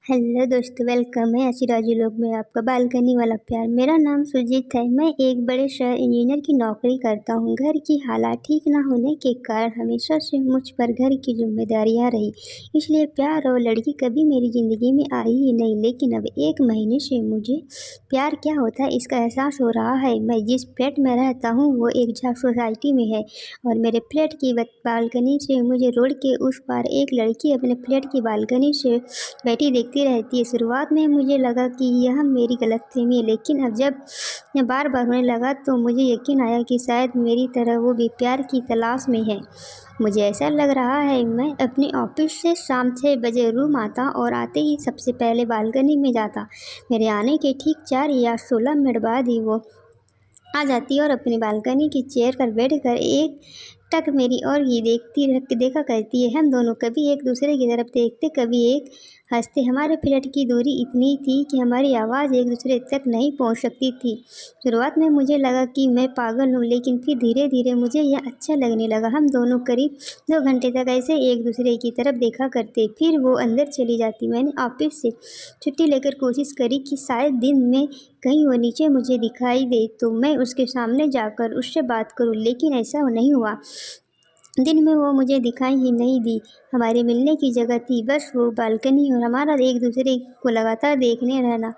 Hello दोस्तों, welcome है आशीर्वादी लोग में आपका बालकनी वाला प्यार। मेरा नाम सुजीत है। मैं एक बड़े शहर इंजीनियर की नौकरी करता हूँ। घर की हालात ठीक ना होने के कारण हमेशा से मुझ पर घर की जिम्मेदारियाँ रही, इसलिए प्यार और लड़की कभी मेरी ज़िंदगी में आई ही नहीं। लेकिन अब 1 महीने से मुझे प्यार क्या होता है इसका एहसास हो रहा है। मैं जिस फ्लैट में रहता हूँ वो एक सोसाइटी में है और मेरे फ्लैट की बालकनी से मुझे रोड के उस पार एक लड़की अपने फ्लैट की बालकनी से बैठी देखती रहती है। शुरुआत में मुझे लगा कि यह मेरी गलतफहमी है, लेकिन अब जब यह बार-बार होने लगा तो मुझे यकीन आया कि शायद मेरी तरह वो भी प्यार की तलाश में है। मुझे ऐसा लग रहा है मैं अपने ऑफिस से शाम 6 बजे रूम आता और आते ही सबसे पहले बालकनी में जाता। मेरे आने के ठीक 4 या 16 मिनट बाद ही वो आ जाती और अपनी बालकनी की चेयर पर बैठकर एक टक मेरी ओर ही देखा करती है। हम दोनों कभी एक दूसरे की तरफ देखते, कभी एक हंसते। हमारे फ्लैट की दूरी इतनी थी कि हमारी आवाज़ एक दूसरे तक नहीं पहुंच सकती थी। शुरुआत में मुझे लगा कि मैं पागल हूँ, लेकिन फिर धीरे धीरे मुझे यह अच्छा लगने लगा। हम दोनों करीब 2 घंटे तक ऐसे एक दूसरे की तरफ देखा करते, फिर वो अंदर चली जाती। मैंने ऑफिस से छुट्टी लेकर कोशिश करी कि शायद दिन में कहीं वो नीचे मुझे दिखाई दे तो मैं उसके सामने जाकर उससे बात करूं, लेकिन ऐसा नहीं हुआ। दिन में वो मुझे दिखाई ही नहीं दी। हमारे मिलने की जगह थी बस वो बालकनी और हमारा एक दूसरे को लगातार देखने रहना।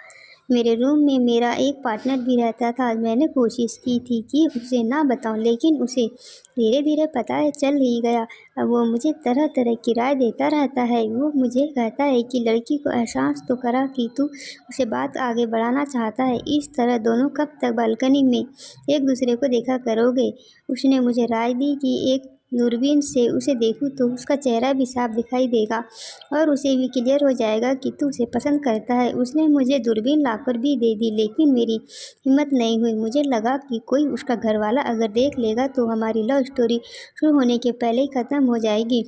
मेरे रूम में मेरा एक पार्टनर भी रहता था। मैंने कोशिश की थी कि उसे ना बताऊं, लेकिन उसे धीरे धीरे पता चल ही गया। अब वो मुझे तरह तरह की राय देता रहता है। वो मुझे कहता है कि लड़की को एहसास तो करा कि तू उसे बात आगे बढ़ाना चाहता है। इस तरह दोनों कब तक बालकनी में एक दूसरे को देखा करोगे। उसने मुझे राय दी कि एक दूरबीन से उसे देखूं तो उसका चेहरा भी साफ दिखाई देगा और उसे भी क्लियर हो जाएगा कि तू उसे पसंद करता है। उसने मुझे दूरबीन लाकर भी दे दी, लेकिन मेरी हिम्मत नहीं हुई। मुझे लगा कि कोई उसका घरवाला अगर देख लेगा तो हमारी लव स्टोरी शुरू होने के पहले ही ख़त्म हो जाएगी।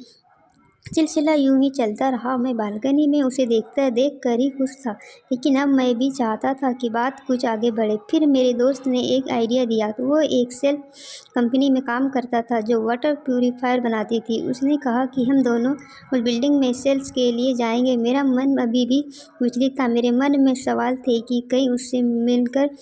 सिलसिला यूं ही चलता रहा। मैं बालकनी में उसे देख कर ही खुश था, लेकिन अब मैं भी चाहता था कि बात कुछ आगे बढ़े। फिर मेरे दोस्त ने एक आइडिया दिया। तो वो एक सेल कंपनी में काम करता था जो वाटर प्यूरीफायर बनाती थी। उसने कहा कि हम दोनों उस बिल्डिंग में सेल्स के लिए जाएंगे। मेरा मन अभी भी विचलित था। मेरे मन में सवाल थे कि कहीं उससे मिलकर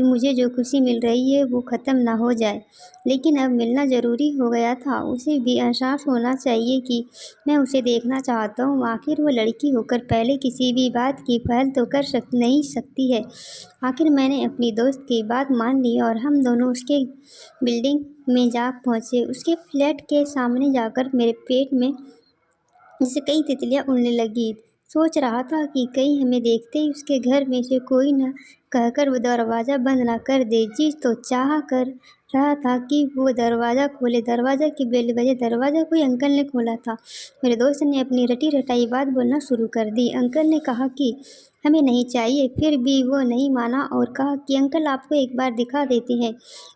मुझे जो खुशी मिल रही है वो ख़त्म ना हो जाए। लेकिन अब मिलना ज़रूरी हो गया था। उसे भी एहसास होना चाहिए कि मैं उसे देखना चाहता हूँ। आखिर वो लड़की होकर पहले किसी भी बात की पहल तो नहीं सकती है। आखिर मैंने अपनी दोस्त की बात मान ली और हम दोनों उसके बिल्डिंग में जा पहुँचे। उसके फ्लैट के सामने जाकर मेरे पेट में जैसे कई तितलियां उड़ने लगी। सोच रहा था कि कहीं हमें देखते ही उसके घर में से कोई न कहकर वो दरवाज़ा बंद ना कर दे। जी तो चाह कर रहा था कि वो दरवाज़ा खोले। दरवाज़ा की बेल बजे। दरवाज़ा कोई अंकल ने खोला था। मेरे दोस्त ने अपनी रटी रटाई बात बोलना शुरू कर दी। अंकल ने कहा कि हमें नहीं चाहिए, फिर भी वो नहीं माना और कहा कि अंकल आपको एक बार दिखा देते हैं,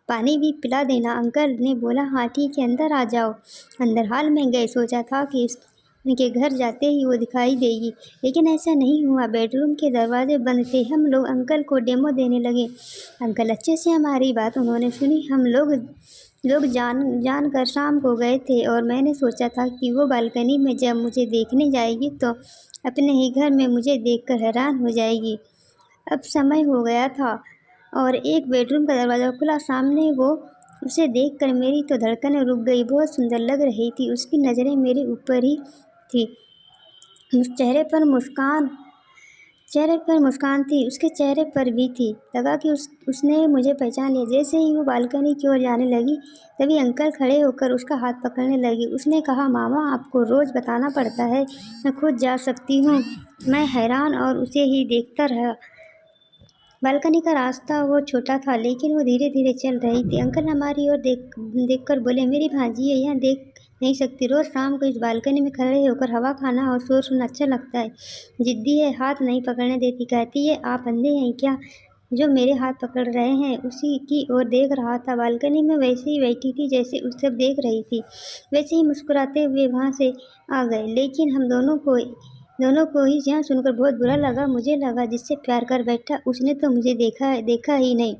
पानी भी पिला देना। अंकल ने बोला हाँ ठीक है, अंदर आ जाओ। अंदर हाल में गए। सोचा था कि उनके घर जाते ही वो दिखाई देगी, लेकिन ऐसा नहीं हुआ। बेडरूम के दरवाजे बंद थे। हम लोग अंकल को डेमो देने लगे। अंकल अच्छे से हमारी बात उन्होंने सुनी। हम लोग जान कर शाम को गए थे और मैंने सोचा था कि वो बालकनी में जब मुझे देखने जाएगी तो अपने ही घर में मुझे देखकर हैरान हो जाएगी। अब समय हो गया था और एक बेडरूम का दरवाज़ा खुला। सामने वो उसे देखकर मेरी तो धड़कनें रुक गई। बहुत सुंदर लग रही थी। उसकी नज़रें मेरे ऊपर ही थी। उस चेहरे पर मुस्कान थी। उसके चेहरे पर भी थी। लगा कि उसने मुझे पहचान लिया। जैसे ही वो बालकनी की ओर जाने लगी, तभी अंकल खड़े होकर उसका हाथ पकड़ने लगे। उसने कहा मामा आपको रोज़ बताना पड़ता है, मैं खुद जा सकती हूँ। मैं हैरान और उसे ही देखता रहा। बालकनी का रास्ता वो छोटा था, लेकिन वो धीरे धीरे चल रही थी। अंकल हमारी ओर देख कर बोले मेरी भांजी है, यहाँ देख नहीं सकती। रोज शाम को इस बालकनी में खड़े होकर हवा खाना और शोर सुनना अच्छा लगता है। जिद्दी है, हाथ नहीं पकड़ने देती। कहती है आप अंधे हैं क्या जो मेरे हाथ पकड़ रहे हैं। उसी की ओर देख रहा था। बालकनी में वैसे ही बैठी थी जैसे उस सब देख रही थी। वैसे ही मुस्कुराते हुए वहाँ से आ गए। लेकिन हम दोनों को ही यह सुनकर बहुत बुरा लगा। मुझे लगा जिससे प्यार कर बैठा उसने तो मुझे देखा ही नहीं।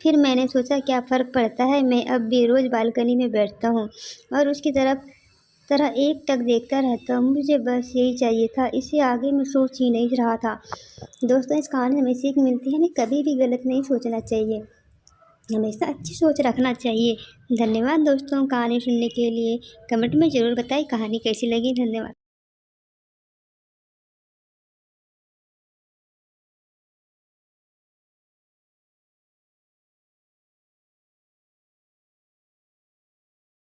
फिर मैंने सोचा क्या फ़र्क पड़ता है, मैं अब भी रोज़ बालकनी में बैठता हूँ और उसकी तरफ तरह एकटक देखता रहता हूँ। मुझे बस यही चाहिए था, इससे आगे मैं सोच ही नहीं रहा था। दोस्तों, इस कहानी से हमें सीख मिलती है, हमें कभी भी गलत नहीं सोचना चाहिए, हमेशा अच्छी सोच रखना चाहिए। धन्यवाद दोस्तों कहानी सुनने के लिए। कमेंट में ज़रूर बताएं कहानी कैसी लगी। धन्यवाद।